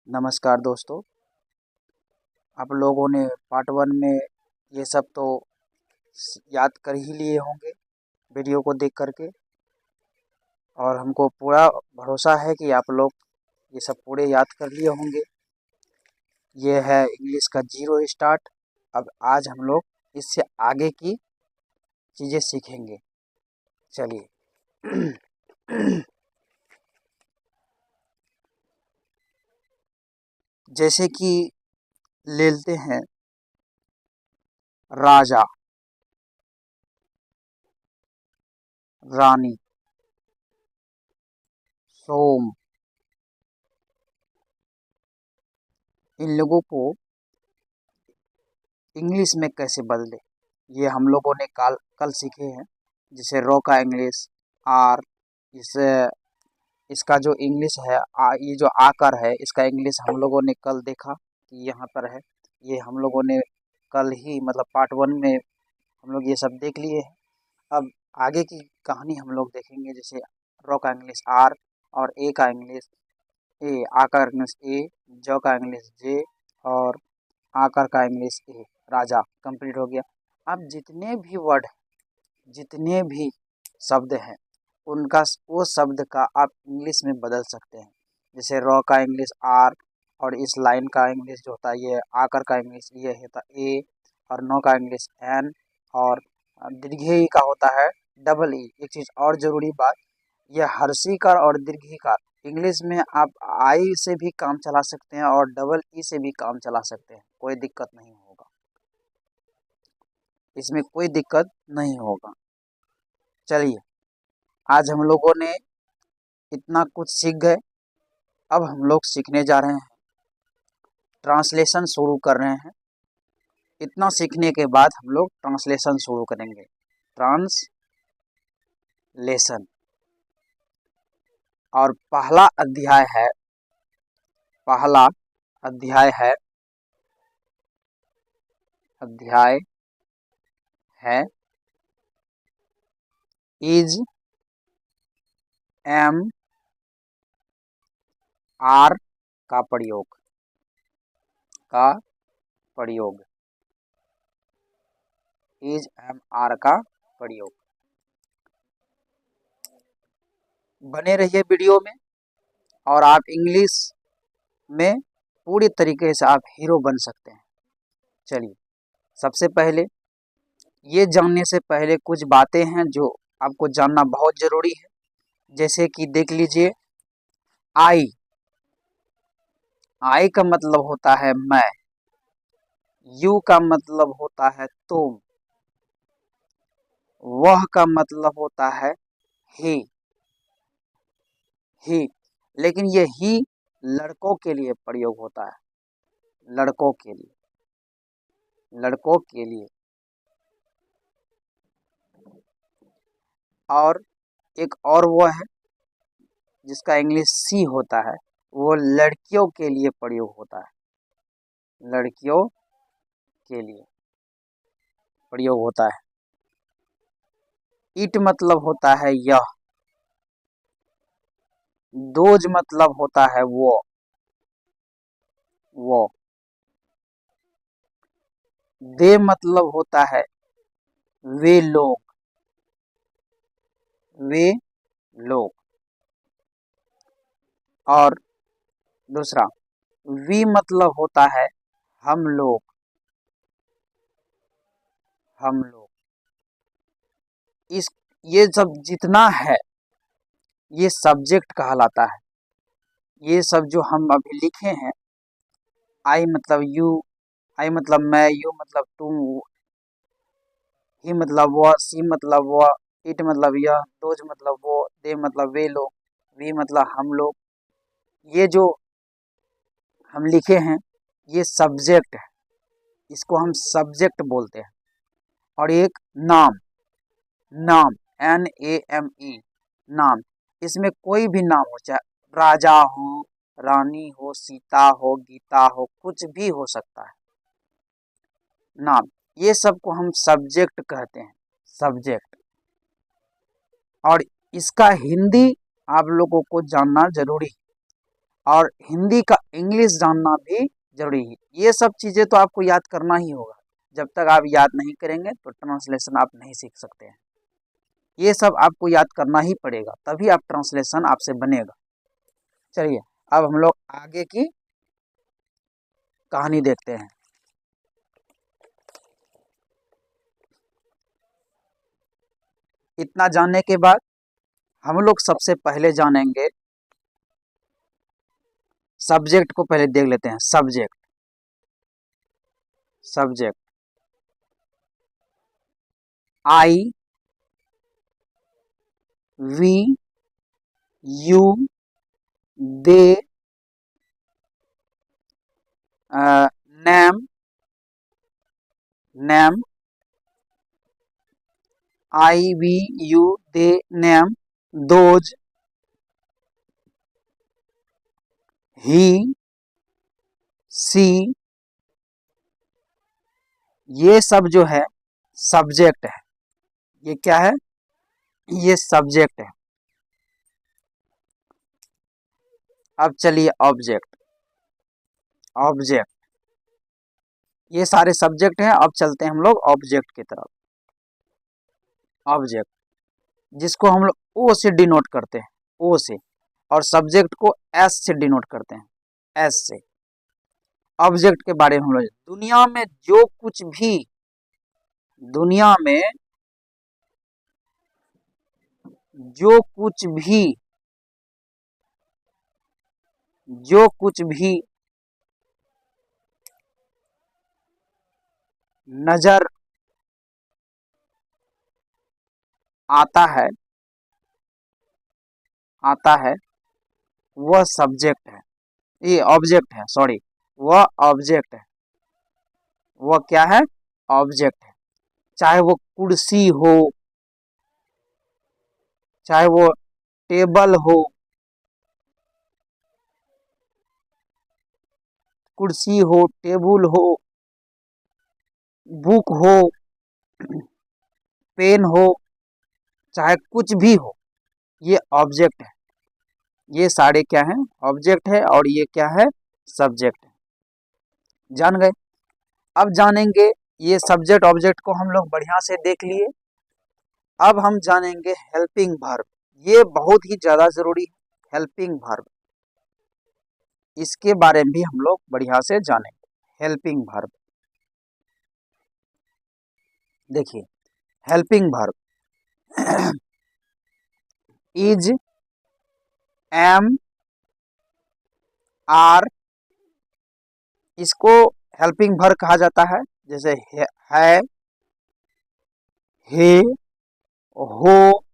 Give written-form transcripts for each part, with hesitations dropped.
नमस्कार दोस्तों। आप लोगों ने पार्ट 1 में ये सब तो याद कर ही लिए होंगे वीडियो को देख करके, और हमको पूरा भरोसा है कि आप लोग ये सब पूरे याद कर लिए होंगे। ये है इंग्लिश का जीरो स्टार्ट। अब आज हम लोग इससे आगे की चीज़ें सीखेंगे। चलिए। जैसे कि ले लेते हैं राजा, रानी, सोम। इन लोगों को इंग्लिश में कैसे बदले, ये हम लोगों ने कल सीखे हैं। जैसे रो का इंग्लिश आर, इस इसका जो इंग्लिश है ये जो आकर है, इसका इंग्लिश हम लोगों ने कल देखा कि यहाँ पर है। ये हम लोगों ने कल ही मतलब पार्ट 1 में हम लोग ये सब देख लिए हैं। अब आगे की कहानी हम लोग देखेंगे। जैसे रो का इंग्लिश आर, और ए का इंग्लिश ए, आ का इंग्लिश ए, जो का इंग्लिश जे, और आकर का इंग्लिश ए। राजा कंप्लीट हो गया। अब जितने भी वर्ड, जितने भी शब्द हैं, उनका वो शब्द का आप इंग्लिश में बदल सकते हैं। जैसे रॉ का इंग्लिश आर, और इस लाइन का इंग्लिश जो होता है ये आकर का इंग्लिश ये होता है ए, और नो का इंग्लिश एन, और दीर्घई का होता है डबल ई। एक चीज़ और ज़रूरी बात, यह हर्षिकार और दीर्घिकार इंग्लिश में आप आई से भी काम चला सकते हैं और डबल ई से भी काम चला सकते हैं, कोई दिक्कत नहीं होगा, इसमें कोई दिक्कत नहीं होगा। चलिए, आज हम लोगों ने इतना कुछ सीख गए। अब हम लोग सीखने जा रहे हैं, ट्रांसलेशन शुरू कर रहे हैं। इतना सीखने के बाद हम लोग ट्रांसलेशन शुरू करेंगे। ट्रांसलेशन, और पहला अध्याय है, पहला अध्याय है इज, एम, आर का प्रयोग, इज एम आर का प्रयोग। बने रहिए वीडियो में, और आप इंग्लिश में पूरी तरीके से आप हीरो बन सकते हैं। चलिए, सबसे पहले ये जानने से पहले कुछ बातें हैं जो आपको जानना बहुत ज़रूरी है। जैसे कि देख लीजिए, आई, आई का मतलब होता है मैं, यू का मतलब होता है तुम, वह का मतलब होता है ही, लेकिन ये ही लड़कों के लिए प्रयोग होता है, लड़कों के लिए, लड़कों के लिए। और एक और वो है जिसका इंग्लिश सी होता है, वो लड़कियों के लिए प्रयोग होता है, लड़कियों के लिए प्रयोग होता है। इट मतलब होता है यह, दोज मतलब होता है वो, दे मतलब होता है वे लोग, वे लोग। और दूसरा, वी मतलब होता है हम लोग, हम लोग। इस ये सब जितना है ये सब्जेक्ट कहलाता है। ये सब जो हम अभी लिखे हैं, आई मतलब यू, आई मतलब मैं, यू मतलब तुम, ही मतलब वह, सी मतलब वह, इट मतलब यह, दोज मतलब वो, दे मतलब वे लोग, वी मतलब हम लोग। ये जो हम लिखे हैं ये सब्जेक्ट है, इसको हम सब्जेक्ट बोलते हैं। और एक नाम, नाम NAME, नाम, इसमें कोई भी नाम हो, चाहे राजा हो, रानी हो, सीता हो, गीता हो, कुछ भी हो सकता है नाम। ये सब को हम सब्जेक्ट कहते हैं, सब्जेक्ट। और इसका हिंदी आप लोगों को जानना जरूरी है। और हिंदी का इंग्लिश जानना भी जरूरी है। ये सब चीज़ें तो आपको याद करना ही होगा। जब तक आप याद नहीं करेंगे तो ट्रांसलेशन आप नहीं सीख सकते हैं। ये सब आपको याद करना ही पड़ेगा, तभी आप ट्रांसलेशन आपसे बनेगा। चलिए अब हम लोग आगे की कहानी देखते हैं। इतना जानने के बाद हम लोग सबसे पहले जानेंगे सब्जेक्ट को। पहले देख लेते हैं subject. Subject I we you they name name I we you they name those he she, ये सब जो है सब्जेक्ट है। ये क्या है? ये सब्जेक्ट है। अब चलिए ऑब्जेक्ट। ऑब्जेक्ट ये सारे सब्जेक्ट हैं। अब चलते हैं हम लोग ऑब्जेक्ट की तरफ। ऑब्जेक्ट जिसको हम लोग ओ से डिनोट करते हैं, ओ से, और सब्जेक्ट को एस से डिनोट करते हैं, एस से। ऑब्जेक्ट के बारे में हम लोग दुनिया में जो कुछ भी, दुनिया में जो कुछ भी, जो कुछ भी नजर आता है, आता है, वह सब्जेक्ट है। ये ऑब्जेक्ट है, सॉरी, वह ऑब्जेक्ट है। वह क्या है? ऑब्जेक्ट है। चाहे वो कुर्सी हो, चाहे वो टेबल हो, कुर्सी हो, टेबल हो, बुक हो, पेन हो, चाहे कुछ भी हो, ये ऑब्जेक्ट है। ये सारे क्या हैं? ऑब्जेक्ट है। और ये क्या है? सब्जेक्ट है। जान गए? अब जानेंगे ये सब्जेक्ट ऑब्जेक्ट को हम लोग बढ़िया से देख लिए। अब हम जानेंगे हेल्पिंग वर्ब। ये बहुत ही ज्यादा जरूरी है, हेल्पिंग वर्ब। इसके बारे में भी हम लोग बढ़िया से जानेंगे। हेल्पिंग वर्ब देखिए, helping verb is, am, are, इसको हेल्पिंग वर्ब कहा जाता है। जैसे है, हे, हो,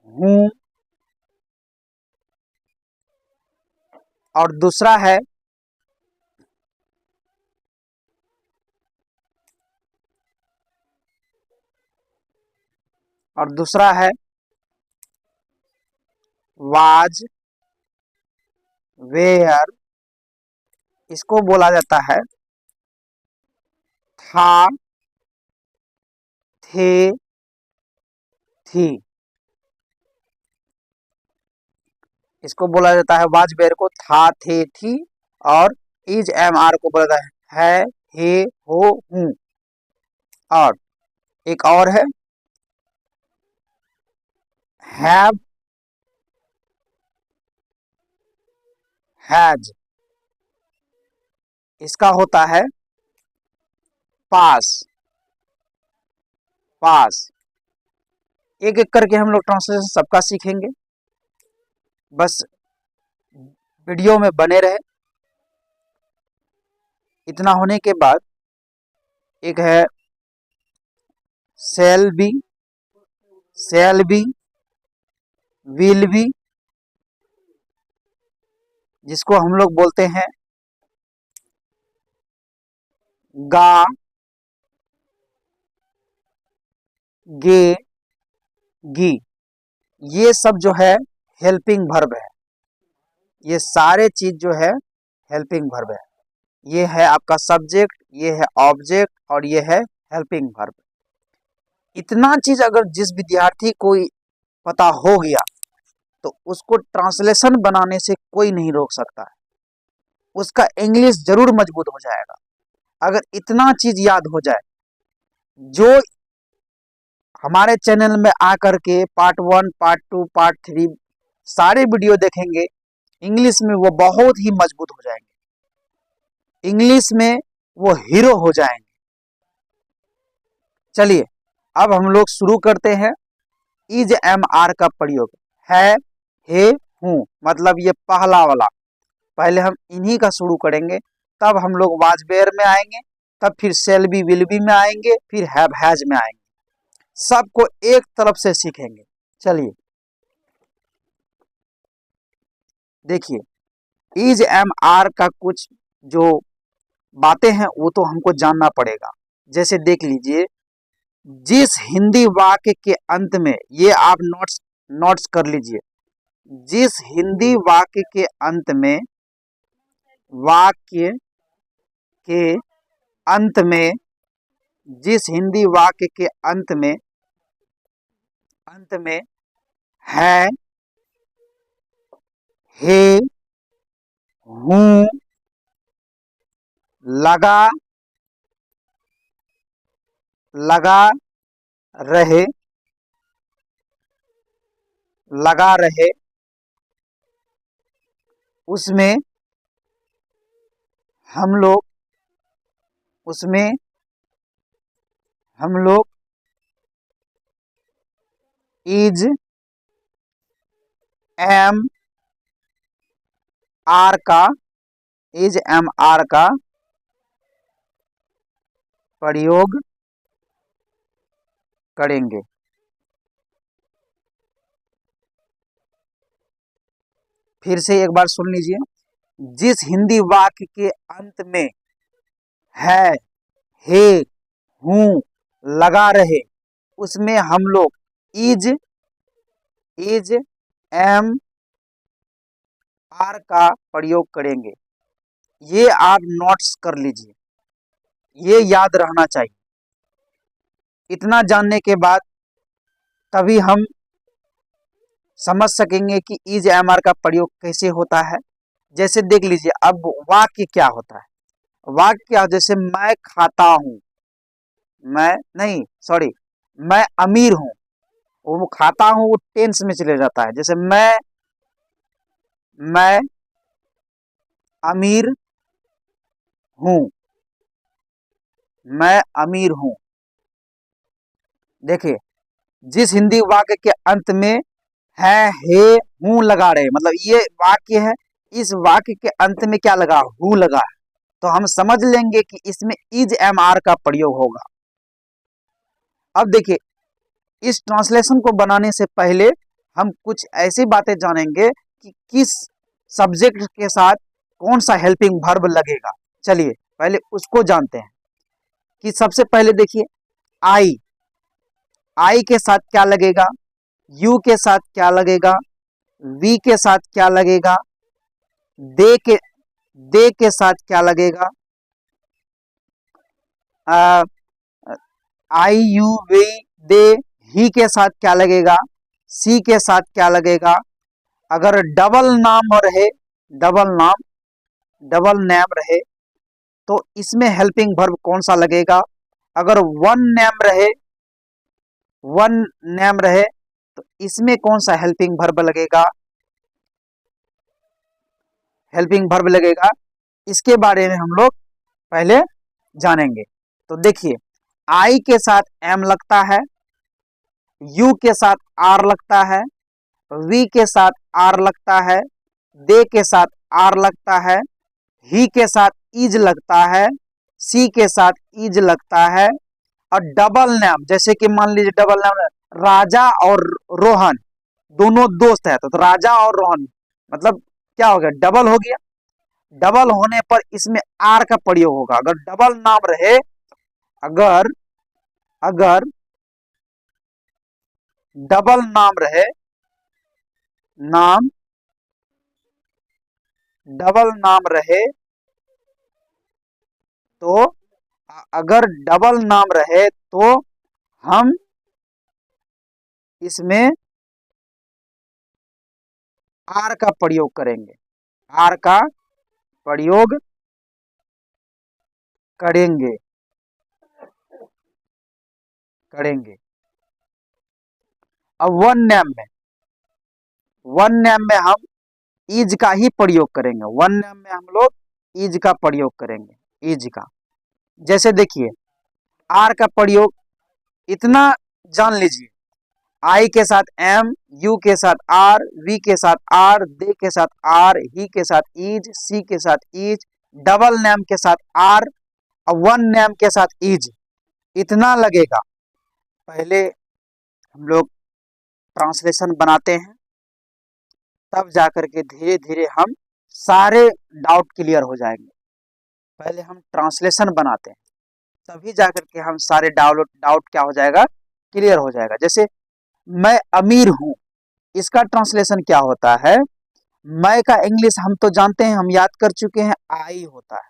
हूं, और दूसरा है वाज, वेयर, इसको बोला जाता है था, थे, थी। इसको बोला जाता है वाज वेयर को था, थे, थी। और इज, एम, आर को बोला जाता है, हे, हो, हूं। और एक और है हैव, हैज, इसका होता है पास, पास। एक एक करके हम लोग ट्रांसलेशन सबका सीखेंगे। बस वीडियो में बने रहे। इतना होने के बाद एक है shall be, shall be, will be, जिसको हम लोग बोलते हैं गा, गे, गी। ये सब जो है हेल्पिंग वर्ब है। ये सारे चीज जो है हेल्पिंग वर्ब है। ये है आपका सब्जेक्ट, ये है ऑब्जेक्ट, और ये है हेल्पिंग वर्ब। इतना चीज अगर जिस विद्यार्थी को पता हो गया तो उसको ट्रांसलेशन बनाने से कोई नहीं रोक सकता है। उसका इंग्लिश जरूर मजबूत हो जाएगा अगर इतना चीज याद हो जाए। जो हमारे चैनल में आकर के पार्ट 1, पार्ट 2, पार्ट 3 सारे वीडियो देखेंगे इंग्लिश में, वो बहुत ही मजबूत हो जाएंगे, इंग्लिश में वो हीरो हो जाएंगे। चलिए अब हम लोग शुरू करते हैं। इज एम आर का प्रयोग है, हे, हूं, मतलब ये पहला वाला, पहले हम इन्हीं का शुरू करेंगे, तब हम लोग वाज वेयर में आएंगे, तब फिर शेल बी विल बी में आएंगे, फिर हैव हैज में आएंगे। सबको एक तरफ से सीखेंगे। चलिए देखिए, इज एम आर का कुछ जो बातें हैं वो तो हमको जानना पड़ेगा। जैसे देख लीजिए, जिस हिंदी वाक्य के अंत में, ये आप नोट्स नोट्स कर लीजिए, जिस हिंदी वाक्य के अंत में, वाक्य के अंत में, जिस हिंदी वाक्य के अंत में है, हे, हूं, लगा रहे, उसमें हम लोग इज एम आर का प्रयोग करेंगे। फिर से एक बार सुन लीजिए, जिस हिंदी वाक्य के अंत में है, हे, हूं, लगा रहे, उसमें हम लोग इज एम आर का प्रयोग करेंगे। ये आप नोट्स कर लीजिए, ये याद रहना चाहिए। इतना जानने के बाद तभी हम समझ सकेंगे कि इज एम आर का प्रयोग कैसे होता है। जैसे देख लीजिए, अब वाक्य क्या होता है। वाक्य जैसे मैं खाता हूं, मैं नहीं सॉरी मैं अमीर हूं, वो खाता हूं वो टेंस में चले जाता है। जैसे मैं अमीर हूं, मैं अमीर हूं। देखिए, जिस हिंदी वाक्य के अंत में है, हे, हूं लगा रहे, मतलब ये वाक्य है, इस वाक्य के अंत में क्या लगा, हूं लगा है, तो हम समझ लेंगे कि इसमें इज एम आर का प्रयोग होगा। अब देखिए, इस ट्रांसलेशन को बनाने से पहले हम कुछ ऐसी बातें जानेंगे कि किस सब्जेक्ट के साथ कौन सा हेल्पिंग वर्ब लगेगा। चलिए पहले उसको जानते हैं कि सबसे पहले देखिए, आई के साथ क्या लगेगा, यू के साथ क्या लगेगा, वी के साथ क्या लगेगा, दे के साथ क्या लगेगा, आई, यू, वी, दे, ही के साथ क्या लगेगा, सी के साथ क्या लगेगा। अगर डबल नाम रहे, डबल नेम रहे तो इसमें हेल्पिंग वर्ब कौन सा लगेगा। अगर वन नेम रहे तो इसमें कौन सा हेल्पिंग वर्ब लगेगा, इसके बारे में हम लोग पहले जानेंगे। तो देखिए, आई के साथ एम लगता है, यू के साथ आर लगता है, वी के साथ आर लगता है, दे के साथ आर लगता है, ही के साथ इज लगता है, सी के साथ इज लगता है। और डबल नाम, जैसे कि मान लीजिए डबल नाम राजा और रोहन दोनों दोस्त है, तो राजा और रोहन मतलब क्या हो गया, डबल हो गया। डबल होने पर इसमें आर का प्रयोग होगा। अगर डबल नाम रहे, अगर डबल नाम रहे, डबल नाम रहे तो अगर डबल नाम रहे तो हम इसमें आर का प्रयोग करेंगे, आर का प्रयोग करेंगे करेंगे। अब वन नेम में हम इज का ही प्रयोग करेंगे, वन नेम में हम लोग इज का प्रयोग करेंगे, इज का। जैसे देखिए आर का प्रयोग इतना जान लीजिए, आई के साथ एम, यू के साथ आर, वी के साथ आर, दे के साथ आर, ही के साथ इज, सी के साथ इज, डबल नेम के साथ आर और वन नेम के साथ इज, इतना लगेगा। पहले हम लोग ट्रांसलेशन बनाते हैं, तब जाकर के धीरे धीरे हम सारे डाउट क्लियर हो जाएंगे। पहले हम ट्रांसलेशन बनाते हैं, तभी जाकर के हम सारे डाउट क्या हो जाएगा, क्लियर हो जाएगा। जैसे मैं अमीर हूं, इसका ट्रांसलेशन क्या होता है, मैं का इंग्लिश हम तो जानते हैं, हम याद कर चुके हैं, आई होता है।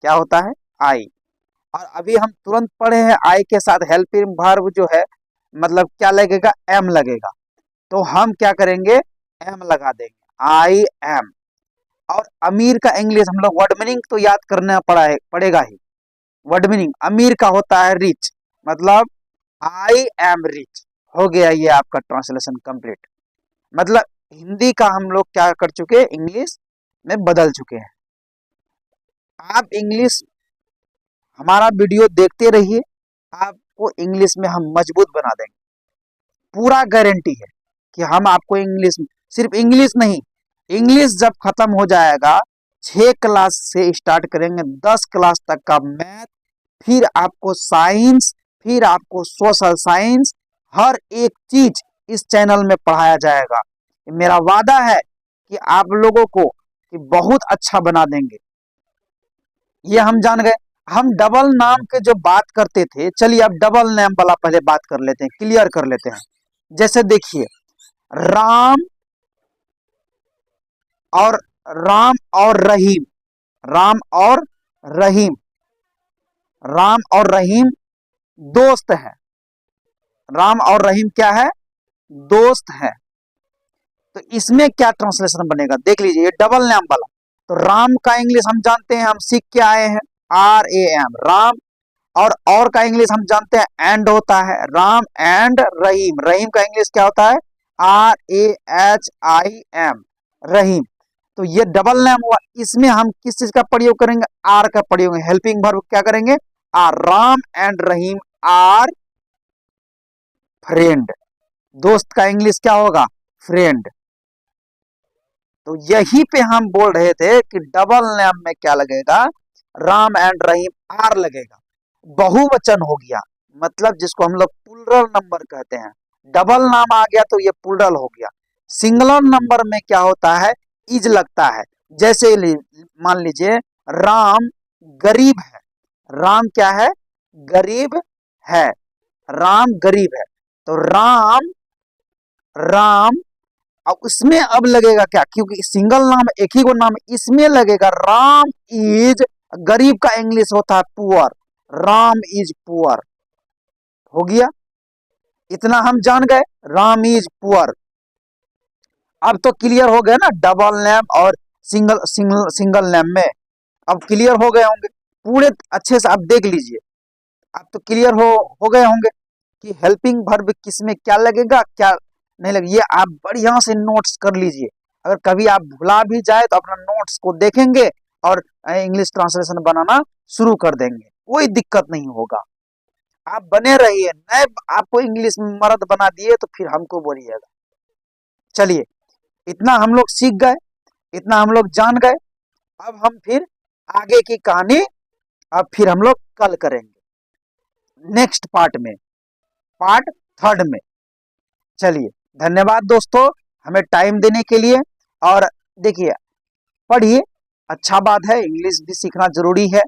क्या होता है, आई। और अभी हम तुरंत पढ़े हैं आई के साथ हेल्पिंग वर्ब जो है, मतलब क्या लगेगा, एम लगेगा। तो हम क्या करेंगे, एम लगा देंगे, आई एम। और अमीर का इंग्लिश हम लोग वर्ड मीनिंग तो याद करना पड़ेगा ही। वर्ड मीनिंग अमीर का होता है रिच, मतलब आई एम रिच। हो गया ये आपका ट्रांसलेशन कंप्लीट। मतलब हिंदी का हम लोग क्या कर चुके हैं, इंग्लिश में बदल चुके हैं। आप इंग्लिश हमारा वीडियो देखते रहिए, आपको इंग्लिश में हम मजबूत बना देंगे, पूरा गारंटी है कि हम आपको इंग्लिश, सिर्फ इंग्लिश नहीं, इंग्लिश जब खत्म हो जाएगा, 6 क्लास से स्टार्ट करेंगे 10 क्लास तक का मैथ, फिर आपको साइंस, फिर आपको सोशल साइंस, हर एक चीज इस चैनल में पढ़ाया जाएगा। मेरा वादा है कि आप लोगों को कि बहुत अच्छा बना देंगे। ये हम जान गए। हम डबल नाम के जो बात करते थे, चलिए अब डबल नेम वाला पहले बात कर लेते हैं, क्लियर कर लेते हैं। जैसे देखिए राम और रहीम, राम और रहीम, राम और रहीम दोस्त है। राम और रहीम क्या है, दोस्त है। तो इसमें क्या ट्रांसलेशन बनेगा, देख लीजिए, ये डबल नेम वाला। तो राम का इंग्लिश हम जानते हैं, हम सीख के आए हैं, आर ए एम, राम। और का इंग्लिश हम जानते हैं, एंड होता है, राम एंड रहीम। रहीम का इंग्लिश क्या होता है, R A H I M, Rahim. तो ये डबल नेम हुआ, इसमें हम किस चीज का प्रयोग करेंगे, आर का प्रयोग, हेल्पिंग वर्ब क्या करेंगे, are. Ram and Rahim are friend, दोस्त का इंग्लिश क्या होगा, फ्रेंड। तो यही पे हम बोल रहे थे कि डबल नेम में क्या लगेगा, राम एंड रहीम आर लगेगा, बहुवचन हो गया, मतलब जिसको हम लोग प्लूरल नंबर कहते हैं। डबल नाम आ गया तो ये प्लूरल हो गया। सिंगुलर नंबर में क्या होता है, इज लगता है। जैसे मान लीजिए राम गरीब है, राम क्या है, गरीब है, राम गरीब है। तो राम, राम, अब उसमें अब लगेगा क्या, क्योंकि सिंगल नाम एक ही को नाम, इसमें लगेगा राम इज, गरीब का इंग्लिश होता है पुअर, राम इज पुअर। हो गया, इतना हम जान गए, राम इज पुअर। अब तो क्लियर हो गया ना, डबल नेम और सिंगल नेम में अब क्लियर हो गए होंगे पूरे अच्छे से। आप देख लीजिए, अब तो क्लियर हो गए होंगे कि हेल्पिंग वर्ब किसमें क्या लगेगा, क्या नहीं लगेगा। ये आप बढ़िया से नोट्स कर लीजिए, अगर कभी आप भुला भी जाए तो अपना नोट्स को देखेंगे और इंग्लिश ट्रांसलेशन बनाना शुरू कर देंगे, कोई दिक्कत नहीं होगा। आप बने रहिए, नए आपको इंग्लिश में मर्द बना दिए तो फिर हमको बोलिएगा। चलिए, इतना हम लोग सीख गए, इतना हम लोग जान गए। अब हम फिर आगे की कहानी अब फिर हम लोग कल करेंगे, नेक्स्ट पार्ट में, पार्ट 3 में। चलिए, धन्यवाद दोस्तों हमें टाइम देने के लिए। और देखिए, पढ़िए, अच्छा बात है, इंग्लिश भी सीखना जरूरी है,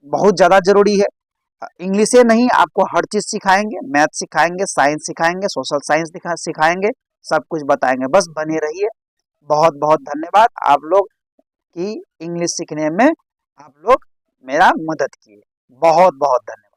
बहुत ज़्यादा जरूरी है। इंग्लिश ही नहीं, आपको हर चीज़ सिखाएंगे, मैथ सिखाएंगे, साइंस सिखाएंगे, सोशल साइंस सिखाएंगे, सब कुछ बताएंगे। बस बने रहिए। बहुत बहुत धन्यवाद आप लोग की इंग्लिश सीखने में आप लोग मेरा मदद किए, बहुत बहुत धन्यवाद।